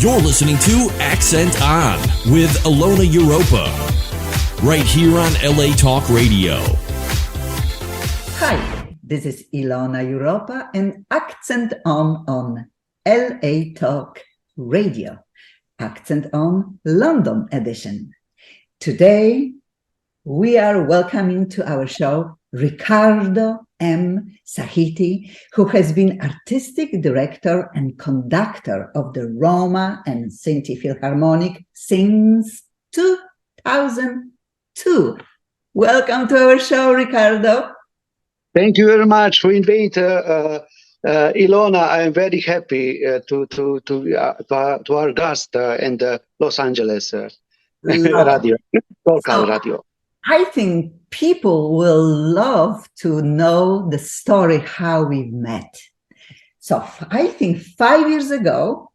You're listening to Accent On with Ilona Europa, right here on LA Talk Radio. Hi, this is Ilona Europa and Accent On LA Talk Radio, Accent On London edition. Today, we are welcoming to our show Riccardo M. Sahiti, who has been artistic director and conductor of the Roma and Sinti Philharmonic since 2002. Welcome to our show, Riccardo. Thank you very much for inviting Ilona. I am very happy to our guest in the Los Angeles radio, local radio. I think people will love to know the story how we met. So I think 5 years ago,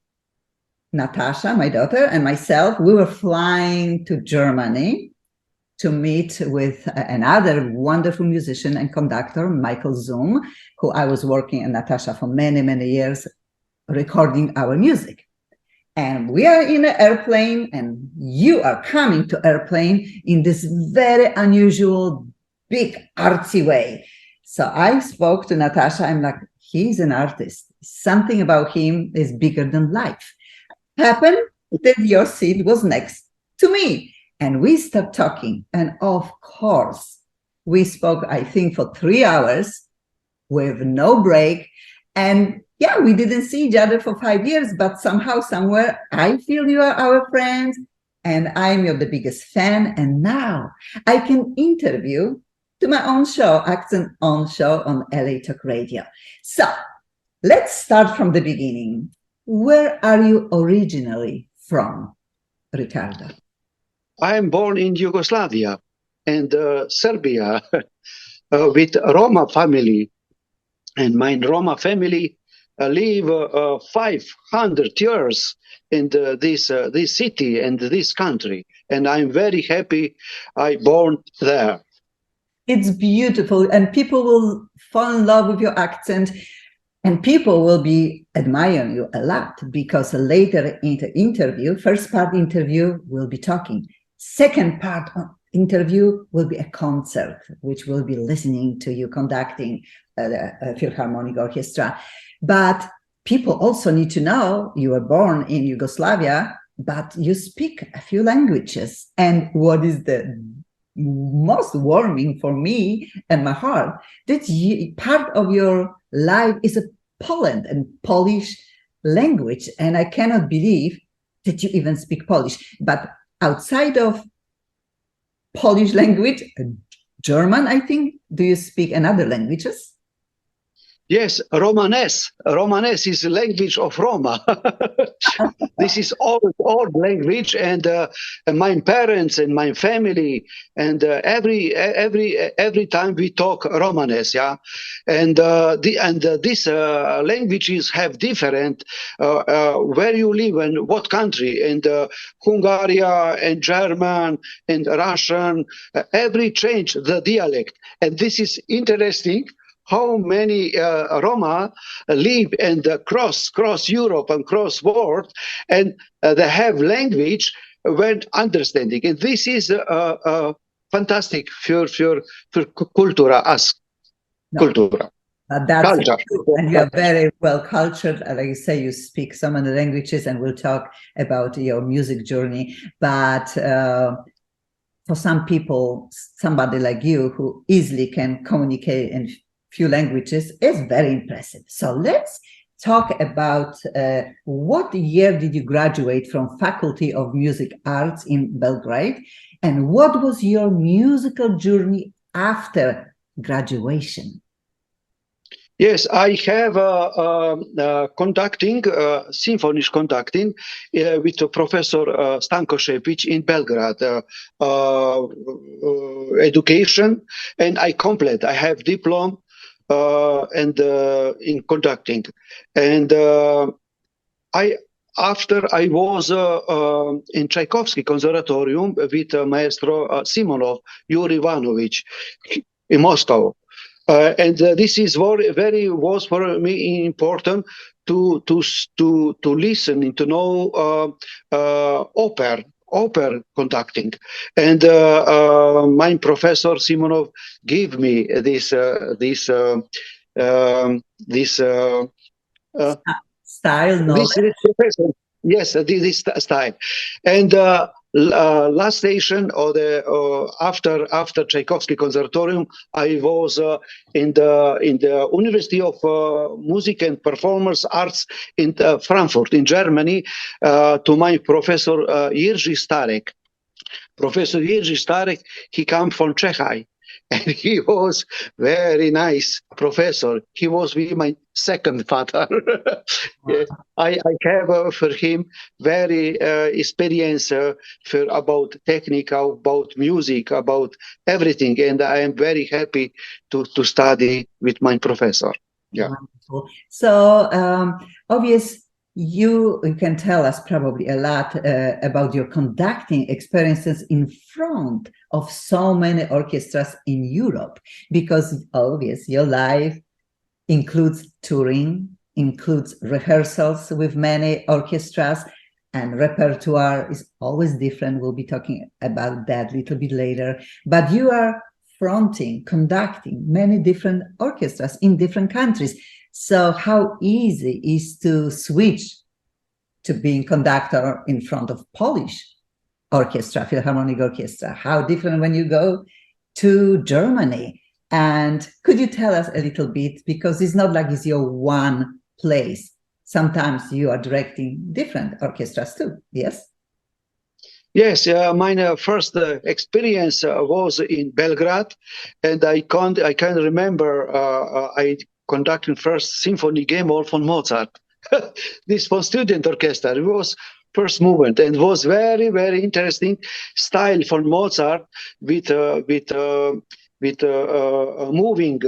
Natasha, my daughter, and myself, we were flying to Germany to meet with another wonderful musician and conductor, Michael Zoom, who I was working, and Natasha, for many, many years, recording our music. And we are in an airplane, and you are coming to airplane in this very unusual, big, artsy way. So I spoke to Natasha. I'm like, he's an artist. Something about him is bigger than life. Happened that your seat was next to me. And we stopped talking. And of course, we spoke, I think, for 3 hours with no break. And yeah, we didn't see each other for 5 years, but somehow, somewhere, I feel you are our friends, and I'm your the biggest fan. And now I can interview to my own show, Accent On show on LA Talk Radio. So let's start from the beginning. Where are you originally from, Riccardo? I am born in Yugoslavia and Serbia with Roma family, and my Roma family live 500 years in this city and this country, and I'm very happy I born there. It's beautiful, and people will fall in love with your accent, and people will be admiring you a lot, because later in the interview, first part interview, we'll be talking. Second part of interview will be a concert, which will be listening to you conducting a Philharmonic orchestra. But people also need to know you were born in Yugoslavia, but you speak a few languages. And what is the most warming for me and my heart, that part of your life is a Poland and Polish language. And I cannot believe that you even speak Polish. But outside of Polish language, German, I think, do you speak another languages? Yes, Romanes. Romanes is the language of Roma. This is old language, and my parents and my family, and every time we talk Romanes, yeah, and these languages have different where you live and what country, and Hungary and German and Russian, every change the dialect, and this is interesting. How many Roma live and cross Europe and cross world, and they have language when understanding, and this is fantastic for cultura as cultura. That's culture. And you are very well cultured. Like you say, you speak so many languages, and we'll talk about your music journey. But for some people, somebody like you who easily can communicate in few languages is very impressive. So let's talk about what year did you graduate from Faculty of Music Arts in Belgrade, and what was your musical journey after graduation? Yes, I have conducting, symphony conducting with Professor Stanko Šepić in Belgrade, education, and I complete. I have diploma and in conducting, and after I was in Tchaikovsky Conservatorium with Maestro Simonov, Yuri Ivanovich in Moscow. And this is very was for me important to listen and to know opera conducting. And my professor Simonov gave me this Style knowledge. this professor, yes, this style. And last station, or the after Tchaikovsky Conservatorium, I was in the University of Music and Performance Arts in Frankfurt, in Germany, to my professor Jerzy Starek. Professor Jerzy Starek, he come from Czechia, and he was very nice professor. He was really my second father. Yeah, I have for him very experience for about technique, about music, about everything, and I am very happy to study with my professor. Yeah. Wonderful. So, obvious, you can tell us probably a lot about your conducting experiences in front of so many orchestras in Europe, because obvious, your life includes touring, includes rehearsals with many orchestras, and repertoire is always different. We'll be talking about that a little bit later. But you are fronting, conducting many different orchestras in different countries. So how easy is to switch to being conductor in front of Polish orchestra, Philharmonic orchestra? How different when you go to Germany? And could you tell us a little bit, because it's not like it's your one place. Sometimes you are directing different orchestras too, yes? Yes, my first experience was in Belgrade, and I can remember I conducted first symphony game all from Mozart. This was student orchestra. It was first movement, and was very interesting style for Mozart with moving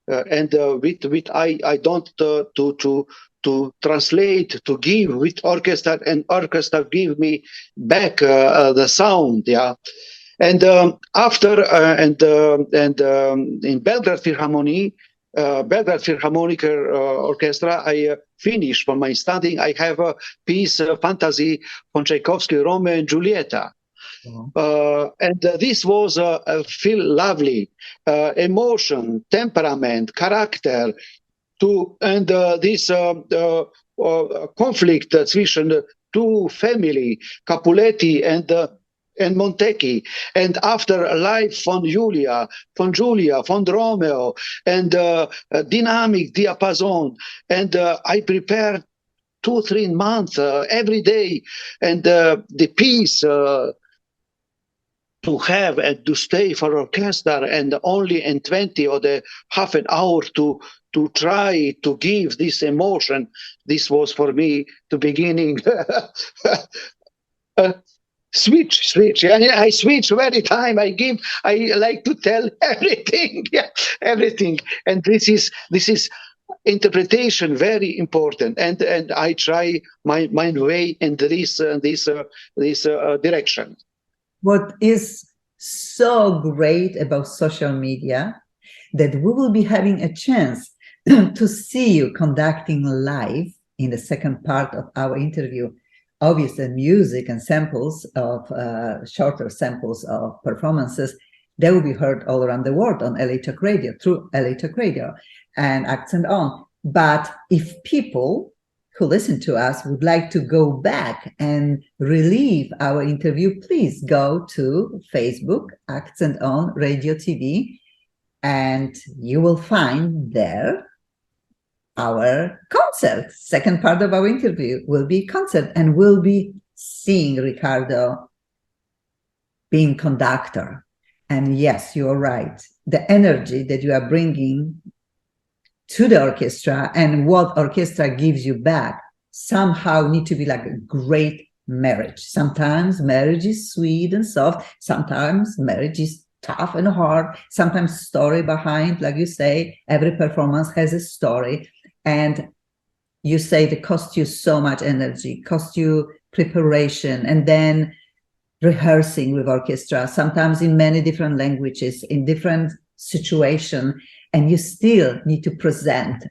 and with I don't to translate, to give with orchestra, and orchestra give me back the sound, yeah. And after in Belgrade Philharmonic, Belgrade Philharmoniker Orchestra, I finished for my studying. I have a piece, fantasy from Tchaikovsky, Romeo and Julieta. And this was feel lovely, emotion, temperament, character, and this conflict between two family, Capuletti and Montecchi, and after a life from Julia, from Romeo, and dynamic diapason, and I prepared 2-3 months every day, and the piece to have and to stay for orchestra, and only in 20 or the half an hour to try to give this emotion. This was for me the beginning. Switch. I switch very time. I like to tell everything, yeah, everything. And this is interpretation very important. And I try my way in this direction. What is so great about social media, that we will be having a chance to see you conducting live in the second part of our interview. Obviously, music and samples of shorter samples of performances, they will be heard all around the world on LA Talk Radio, through LA Talk Radio and Accent On. But if people who listen to us would like to go back and relive our interview, please go to Facebook, Accent On Radio TV, and you will find there our concert. Second part of our interview will be concert, and we'll be seeing Ricardo being conductor. And yes, you're right. The energy that you are bringing to the orchestra and what orchestra gives you back somehow need to be like a great marriage. Sometimes marriage is sweet and soft. Sometimes marriage is tough and hard. Sometimes story behind, like you say, every performance has a story. And you say it costs you so much energy, costs you preparation, and then rehearsing with orchestra, sometimes in many different languages, in different situations. and you still need to present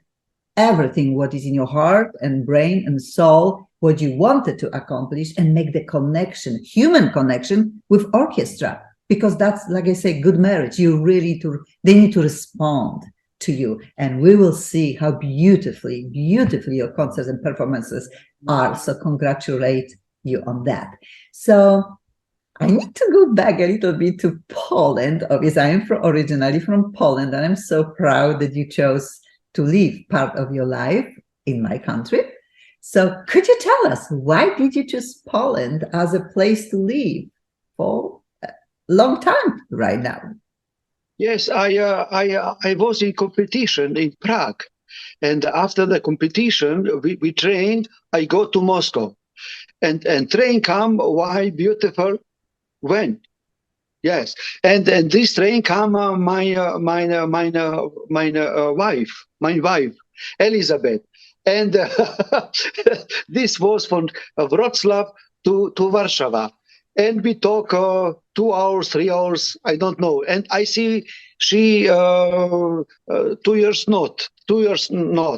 everything what is in your heart and brain and soul, what you wanted to accomplish, and make the connection, human connection with orchestra, because that's, like I say, good marriage. You really they need to respond to you, and we will see how beautifully your concerts and performances are. So congratulate you on that. So I need to go back a little bit to Poland. Obviously, I am originally from Poland, and I'm so proud that you chose to live part of your life in my country. So could you tell us, why did you choose Poland as a place to live for a long time right now? Yes, I was in competition in Prague, and after the competition, we trained. I go to Moscow, and train come. Why beautiful? When? Yes, and this train come my wife Elizabeth, and this was from Wrocław to Warsaw, and we talk 2 hours, 3 hours, I don't know, and I see she 2 years not,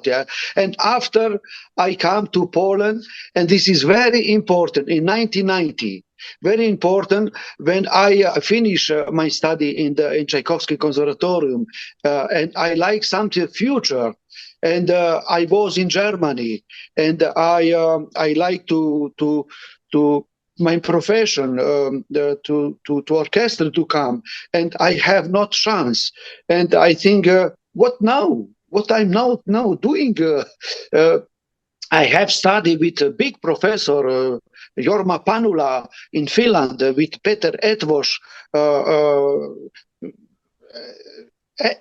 yeah, and after I come to Poland, and this is very important in 1990. Very important when I finish my study in Tchaikovsky Conservatorium, and I like something future, and I was in Germany, and I like to my profession to orchestra to come, and I have not chance, and I think what now? What I'm now doing? I have studied with a big professor, Jorma Panula in Finland, with Peter Etvos.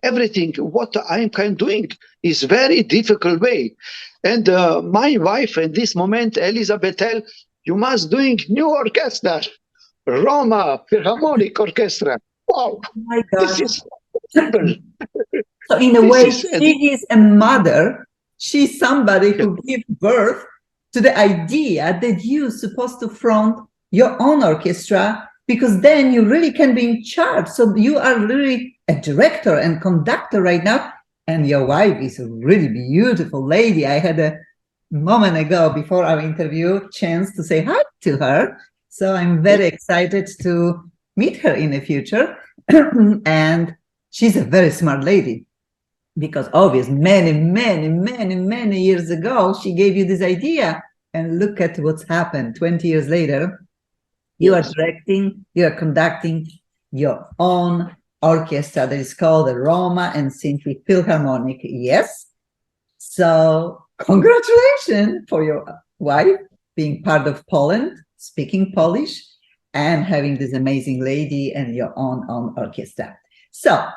Everything what I'm doing is very difficult way. And my wife at this moment, Elizabeth, tell, you must doing new orchestra, Roma Philharmonic Orchestra. Wow, Oh my gosh. this is simple. So in a way, she is a mother. She's somebody who gave birth to the idea that you're supposed to front your own orchestra, because then you really can be in charge. So you are really a director and conductor right now. And your wife is a really beautiful lady. I had a moment ago before our interview chance to say hi to her. So I'm very excited to meet her in the future. And she's a very smart lady, because obviously many years ago, she gave you this idea, and look at what's happened 20 years later. You are directing, you are conducting your own orchestra that is called the Roma and Sinti Philharmonic. Yes. So congratulations for your wife being part of Poland, speaking Polish, and having this amazing lady and your own orchestra. So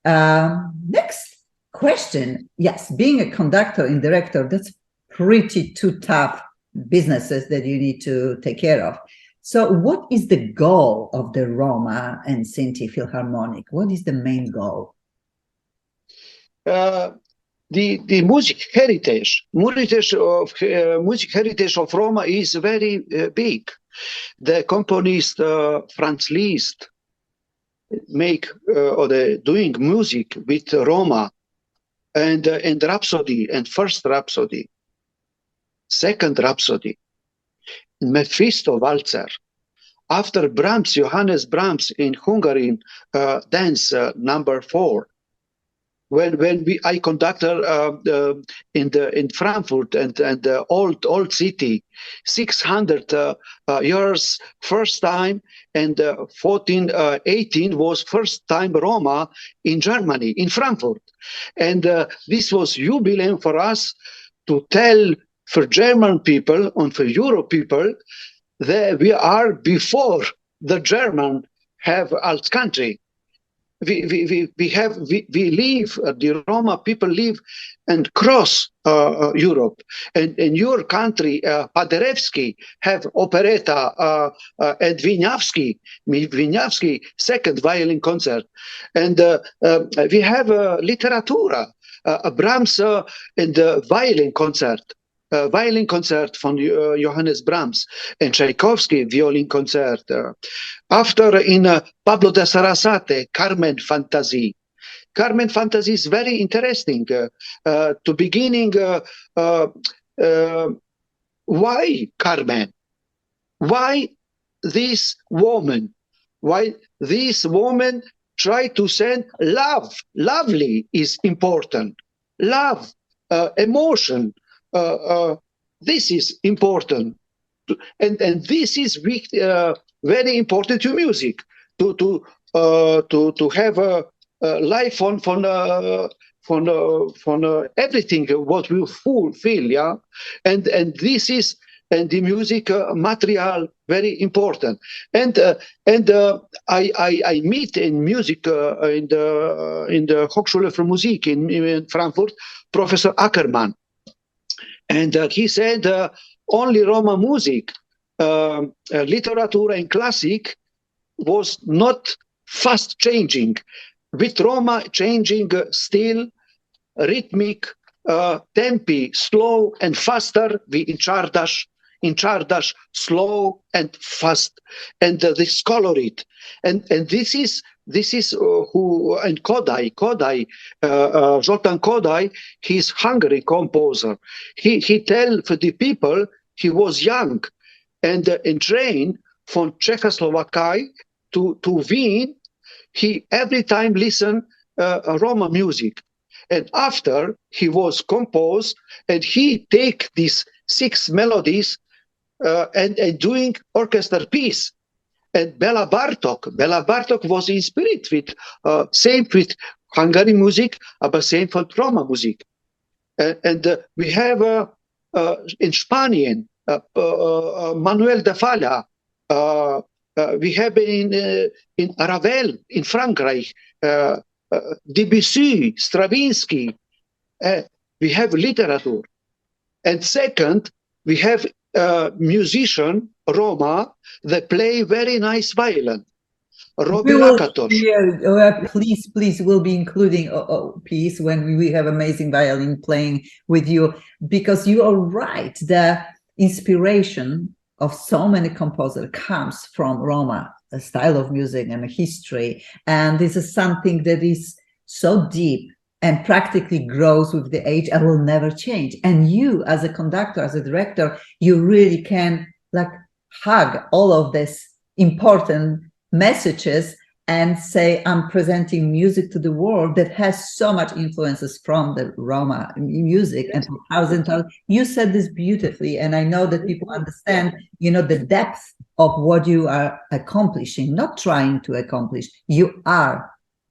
next question. Yes, being a conductor and director, that's pretty two tough businesses that you need to take care of. So what is the goal of the Roma and Sinti Philharmonic? What is the main goal? The music heritage of Roma is very big. The componist Franz Liszt make doing music with Roma, and Rhapsody, and first Rhapsody, second Rhapsody, Mephisto Waltzer. After Brahms, Johannes Brahms in Hungary, dance number 4. When I conducted in Frankfurt and the old city, 600 years first time, and 1418 was first time Roma in Germany, in Frankfurt, and this was jubileum for us to tell for German people and for Europe people that we are before the German have als country. We live, the Roma people live and cross Europe. And in your country, Paderewski have operetta, and Wieniawski second violin concert. And we have literatura, Brahms and violin concert. Violin concert from Johannes Brahms, and Tchaikovsky violin concert. After in Pablo de Sarasate, Carmen Fantasy, Carmen Fantasy is very interesting. To beginning, why Carmen? Why this woman? Why this woman try to send love? Lovely is important. Love, emotion. This is important, and this is very important to music. To have a life on everything what we feel, yeah, and this is, and the music material very important, and I meet in music in the Hochschule für Musik in Frankfurt, Professor Ackermann, and he said only Roma music, literature and classic was not fast changing. With Roma changing still, rhythmic, tempi, slow and faster, in Czardash, slow and fast, and this colored, and this is who, and Kodai, Zoltán Kodai, he's Hungary composer. He tell for the people he was young, and trained from Czechoslovakia to Wien. He every time listen Roma music, and after he was composed, and he take these 6 melodies and doing orchestra piece. And Bela Bartok was in spirit with same with Hungarian music, but same for Roma music. And we have in Spanish Manuel de Falla. We have in Ravel in Frankreich, Debussy, Stravinsky. We have literature, and second, we have musician Roma that play very nice violin. Please, we'll be including a piece when we have amazing violin playing with you, because you are right. The inspiration of so many composers comes from Roma, a style of music and a history. And this is something that is so deep and practically grows with the age and will never change. And you, as a conductor, as a director, you really can like hug all of these important messages and say, I'm presenting music to the world that has so much influences from the Roma music and from thousands of. You said this beautifully, and I know that people understand, you know, the depth of what you are accomplishing, not trying to accomplish. You are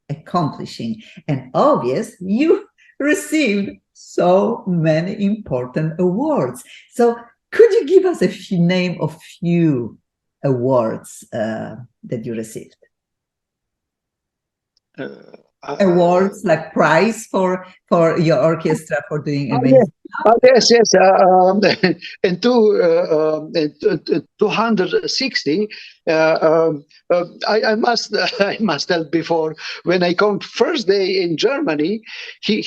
accomplishing, and obvious, you received so many important awards. So, could you give us a name of few awards that you received? Awards like prize for your orchestra for doing amazing. Yes. In 260, I must tell before, when I come first day in Germany, how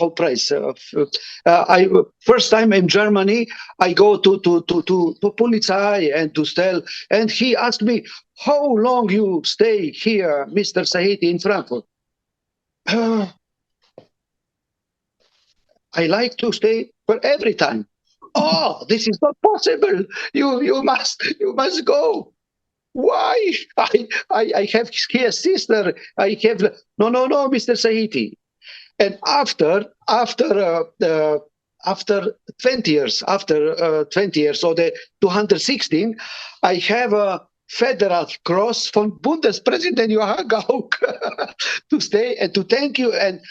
price? I first time in Germany, I go to Polizei and to tell, and he asked me, how long you stay here, Mr. Sahiti, in Frankfurt? I like to stay for every time. Oh, this is not possible. You must go. Why? I have here sister. I have no, Mr. Sahiti. And after 20 years, or the 216, I have a Federal Cross from Bundespräsident Johann Gauck to stay and to thank you. And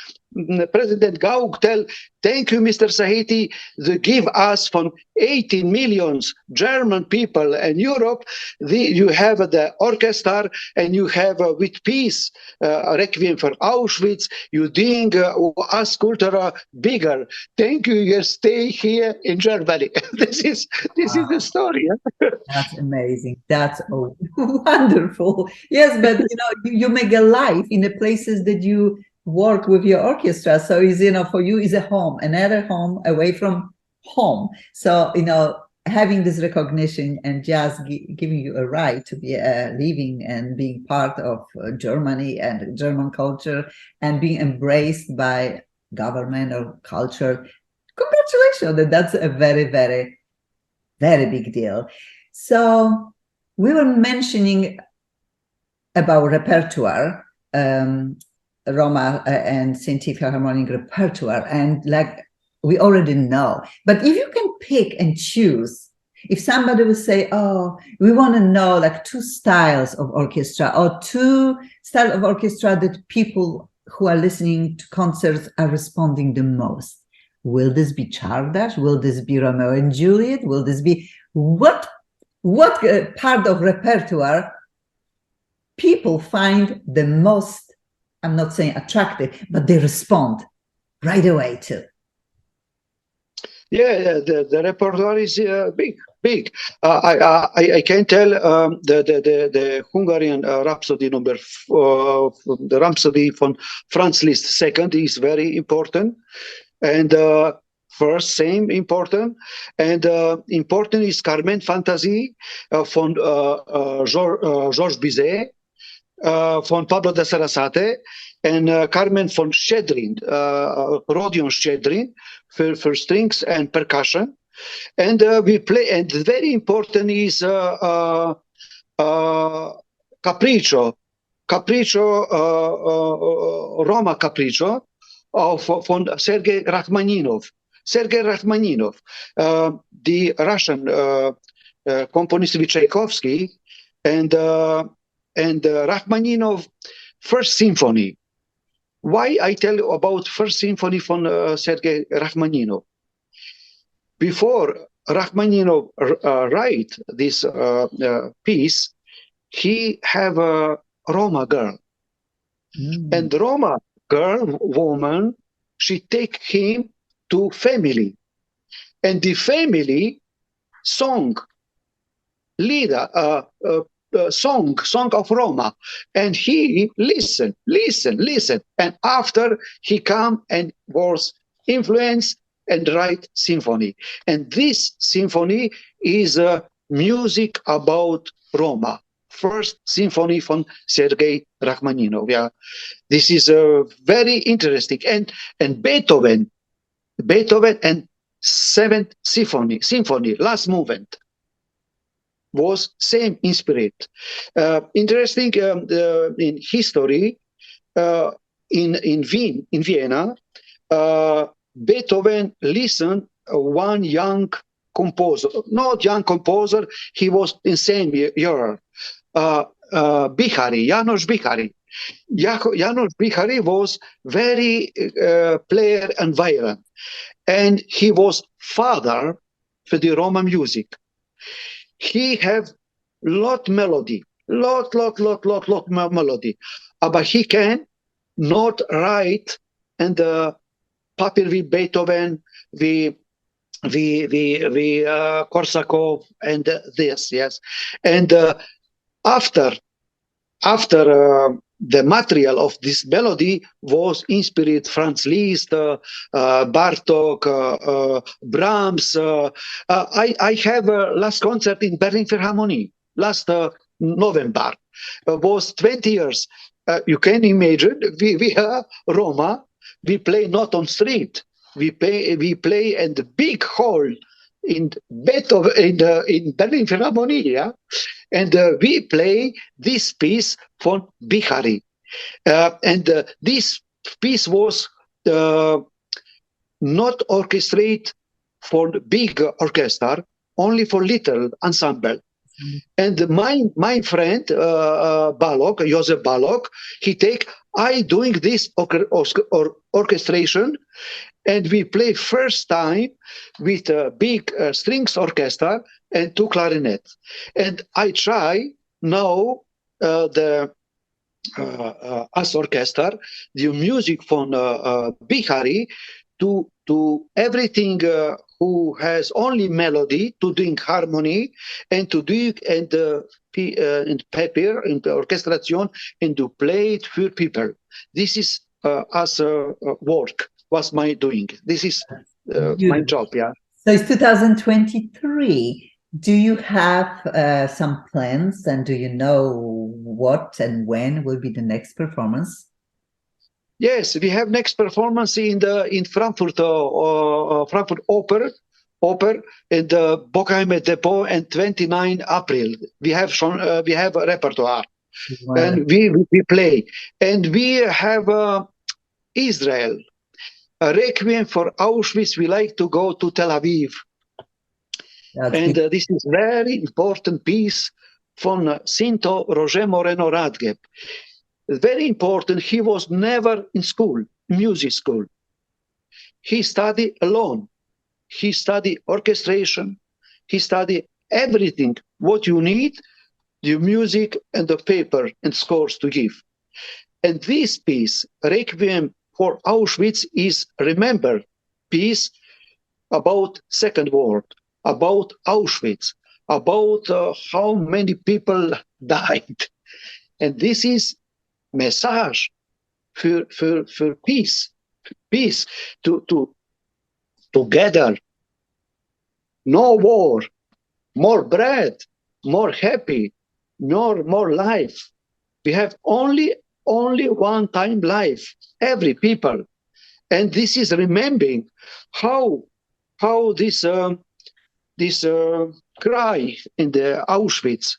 President Gauck tell, thank you, Mr. Sahiti, to give us from 18 million German people in Europe, you have the orchestra, and you have with peace, Requiem for Auschwitz, you doing us culture bigger. Thank you, you stay here in Germany. This is the story. That's amazing. That's wonderful. Yes, but you make a life in the places that you work with your orchestra. So is, for you is a home, another home away from home. So, having this recognition and just giving you a right to be living and being part of Germany and German culture and being embraced by government or culture. Congratulations. That's a very, very, very big deal. So we were mentioning about repertoire, Roma and Sinti Philharmonic repertoire, and like we already know. But if you can pick and choose, if somebody would say, oh, we want to know like two styles of orchestra or two styles of orchestra that people who are listening to concerts are responding the most, will this be Czardas? Will this be Romeo and Juliet? Will this be what part of repertoire people find the most, I'm not saying attractive, but they respond right away to? Yeah, the repertoire is big. I can tell the Hungarian Rhapsody the Rhapsody from Franz Liszt II is very important, and first same important, and important is Carmen Fantasy from Georges Bizet, von Pablo de Sarasate, and Carmen von Schedrin, Rodion Schedrin for strings and percussion. And we play, and very important is Capriccio, Roma Capriccio von Sergei Rachmaninov. Sergei Rachmaninov, the Russian componist with Tchaikovsky, and Rachmaninov First Symphony. Why I tell you about First Symphony from Sergei Rachmaninov? Before Rachmaninov write this piece, he have a Roma girl, and Roma girl woman, she take him to family, and the family song leader song of Roma, and he listen, and after he come and was influenced and write symphony, and this symphony is music about Roma. First symphony from Sergei Rachmaninov. Yeah, this is very interesting, and Beethoven and Seventh Symphony, last movement, was same in spirit. Interesting in history, in Vienna, Beethoven listened one young composer, not young composer, he was in same year, Bihari, János Bihari. János Bihari was very player and violin, and he was father for the Roma music. He have lot melody, lot melody, but he can not write and paper with Beethoven, with Korsakov and this, yes. And after the material of this melody was inspired Franz Liszt, Bartok, Brahms. I have a last concert in Berlin Philharmonic last November. Was 20 years. You can imagine we are Roma. We play not on street. We play in the big hall in Beethoven in Berlin Philharmonic, yeah? And we play this piece from Bihari, and this piece was not orchestrated for big orchestra, only for little ensemble. And my friend Balog, Joseph Balog, he take I doing this orchestration, and we play first time with a big strings orchestra and two clarinets. And I try now the as orchestra, the music from Bihari to everything who has only melody, to doing harmony, and to do and paper and orchestration, and to play it for people. This is as work was my doing. This is my job. Yeah. So it's 2023. Do you have some plans, and do you know what and when will be the next performance? Yes, we have next performance in Frankfurt, Frankfurt Oper in the Bockheimer Depot and 29 April. We have a repertoire, and we play, and we have Israel, a Requiem for Auschwitz. We like to go to Tel Aviv, and this is very important piece from Cinto Roger Moreno Radgeb. Very important. He was never in school, music school. He studied alone. He studied orchestration. He studied everything, what you need, the music and the paper and scores to give. And this piece, Requiem for Auschwitz, is remember piece about Second World, about Auschwitz, about how many people died. And this is message for peace to together, no war, more bread, more happy, more life. We have only one time life, every people, and this is remembering how this cry in the Auschwitz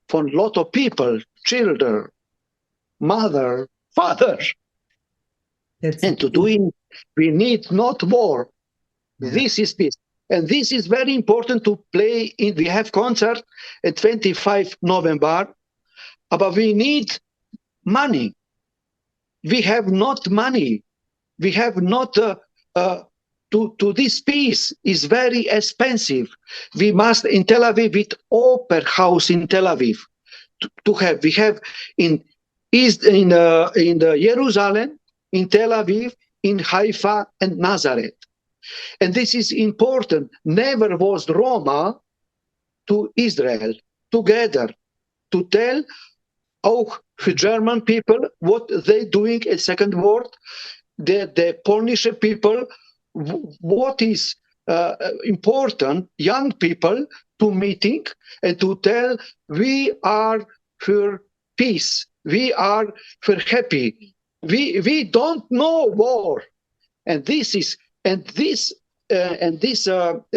for a lot of people, children, mother, father. And to do it, we need not more. Yeah. This is peace. And this is very important to play in. We have concert at 25 November, but we need money. We have not money. We have not, to this piece is very expensive. We must in Tel Aviv, with Opera House in Tel Aviv, to have. We have in Jerusalem, in Tel Aviv, in Haifa and Nazareth. And this is important. Never was Roma to Israel together to tell auch for German people what they're doing in Second World, the Polish people, what is important, young people to meeting and to tell we are for peace. We are for happy. We don't know war, and this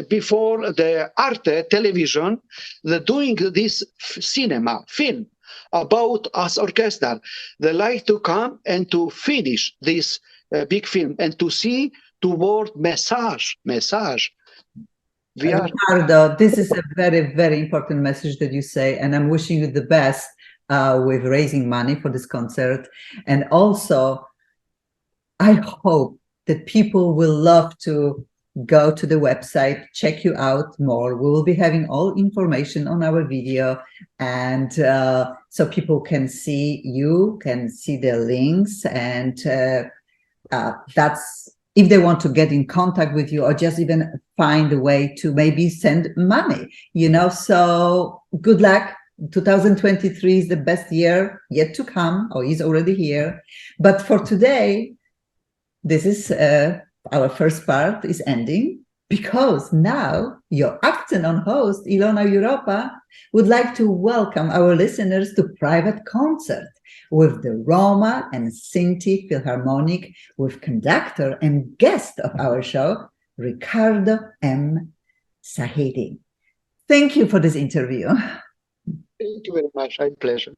before the Arte television, they're doing this cinema film about us orchestra. They like to come and to finish this big film and to see toward message. Ricardo, this is a very, very important message that you say, and I'm wishing you the best with raising money for this concert. And also, I hope that people will love to go to the website, check you out more. We will be having all information on our video, and so people can see you, can see the links, and that's if they want to get in contact with you or just even find a way to maybe send money, you know. So good luck. 2023 is the best year yet to come, or is already here. But for today, this is our first part is ending, because now your accent on host, Ilona Europa, would like to welcome our listeners to private concert with the Roma and Sinti Philharmonic, with conductor and guest of our show, Ricardo M. Sahedi. Thank you for this interview. Thank you very much. My pleasure.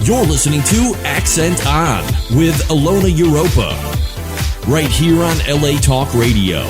You're listening to Accent On with Alona Europa, right here on LA Talk Radio.